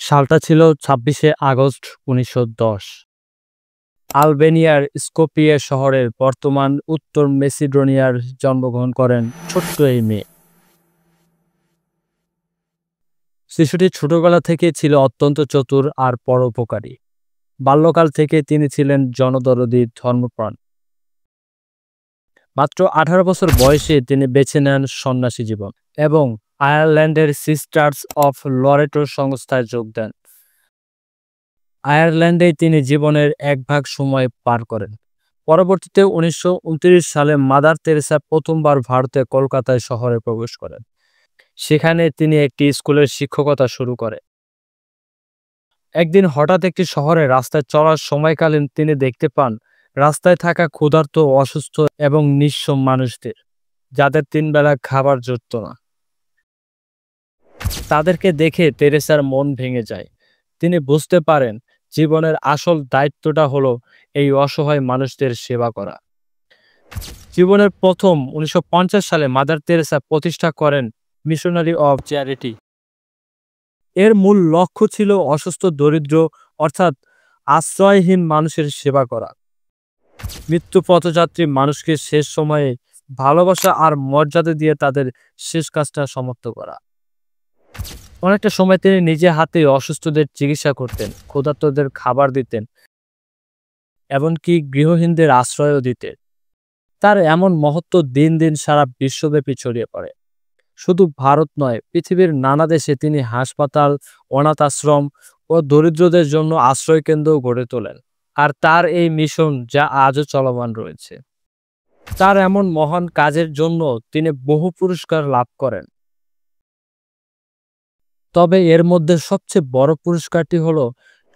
সালটা ছিল ২৬শে আগস্ট ১৯১০। আলবেনিয়ার স্কোপিয়ে শহরের বর্তমান উত্তর মেসিডোনিয়ার জন্মগ্রহণ করেন ছোট্ট এই মেয়ে। শিশুটি ছোটবেলা থেকে ছিল অত্যন্ত চতুর আর পরোপকারী। বাল্যকাল থেকে তিনি ছিলেন জনদরদী, ধর্মপ্রাণ। মাত্র ১৮ বছর বয়সে তিনি বেছে নেন সন্ন্যাসী জীবন এবং আয়ারল্যান্ডের সিস্টার্স অফ লরেটো সংস্থায় যোগ দেন। আয়ারল্যান্ডে তিনি জীবনের এক ভাগ সময় পার করেন। পরবর্তীতে ১৯২৯ সালে মাদার তেরেসা প্রথমবার ভারতে কলকাতায় শহরে প্রবেশ করেন। সেখানে তিনি একটি স্কুলের শিক্ষকতা শুরু করেন। একদিন হঠাৎ একটি শহরে রাস্তায় চলার সময়কালীন তিনি দেখতে পান রাস্তায় থাকা ক্ষুধার্ত, অসুস্থ এবং নিঃস্ব মানুষদের, যাদের ৩ বেলা খাবার জুটত না। তাদেরকে দেখে তেরেসার মন ভেঙে যায়। তিনি বুঝতে পারেন জীবনের আসল দায়িত্বটা হলো এই অসহায় মানুষদের সেবা করা। জীবনের প্রথম ১৯৫০ সালে মাদার তেরেসা প্রতিষ্ঠা করেন মিশনারি অফ চ্যারিটি। এর মূল লক্ষ্য ছিল অসুস্থ, দরিদ্র অর্থাৎ আশ্রয়হীন মানুষের সেবা করা। মৃত্যু পথযাত্রী মানুষকে শেষ সময়ে ভালোবাসা আর মর্যাদা দিয়ে তাদের শেষ কাজটা সমাপ্ত করা। অনেকটা সময় তিনি নিজে হাতে অসুস্থদের চিকিৎসা করতেন, ক্ষুধার্তদের খাবার দিতেন, এমনকি গৃহহীনদের আশ্রয়ও দিতেন। তার এমন মহত্ব দিন দিন সারা বিশ্বব্যাপী ছড়িয়ে পড়ে। শুধু ভারত নয়, পৃথিবীর নানা দেশে তিনি হাসপাতাল, অনাথ আশ্রম ও দরিদ্রদের জন্য আশ্রয়কেন্দ্র গড়ে তোলেন। আর তার এই মিশন যা আজও চলমান রয়েছে। তার এমন মহান কাজের জন্য তিনি বহু পুরস্কার লাভ করেন। তবে এর মধ্যে সবচেয়ে বড় পুরস্কারটি হলো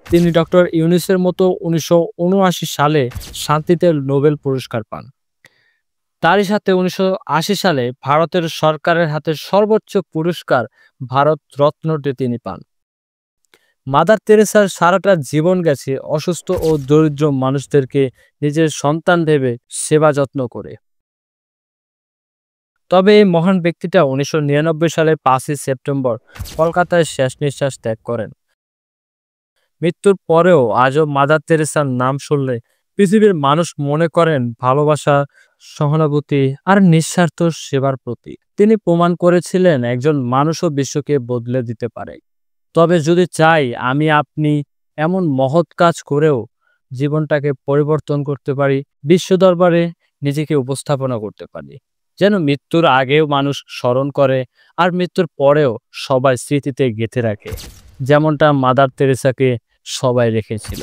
তিনি ডক্টর ইউনুসের মতো ১৯৭৯ সালে শান্তিতে নোবেল পুরস্কার পান। তারই সাথে ১৯৮০ সালে ভারতের সরকারের হাতে সর্বোচ্চ পুরস্কার ভারত রত্নটি তিনি পান। মাদার তেরেসার সারাটা জীবন গেছে অসুস্থ ও দরিদ্র মানুষদেরকে নিজের সন্তান ভেবে সেবা যত্ন করে। তবে এই মহান ব্যক্তিটা ১৯৯৯ সালে ৫ই সেপ্টেম্বর কলকাতায় শেষ নিঃশ্বাস ত্যাগ করেন। মৃত্যুর পরেও আজও মাদার তেরেসার নাম শুনলে পৃথিবীর মানুষ মনে করেন ভালোবাসা, সহানুভূতি আর নিঃস্বার্থ সেবার প্রতি। তিনি প্রমাণ করেছিলেন একজন মানুষও বিশ্বকে বদলে দিতে পারে। তবে যদি চাই আমি আপনি এমন মহৎ কাজ করেও জীবনটাকে পরিবর্তন করতে পারি, বিশ্ব দরবারে নিজেকে উপস্থাপনা করতে পারি, যেন মৃত্যুর আগেও মানুষ স্মরণ করে আর মৃত্যুর পরেও সবাই স্মৃতিতে গেঁথে রাখে, যেমনটা মাদার তেরেসাকে সবাই রেখেছিল।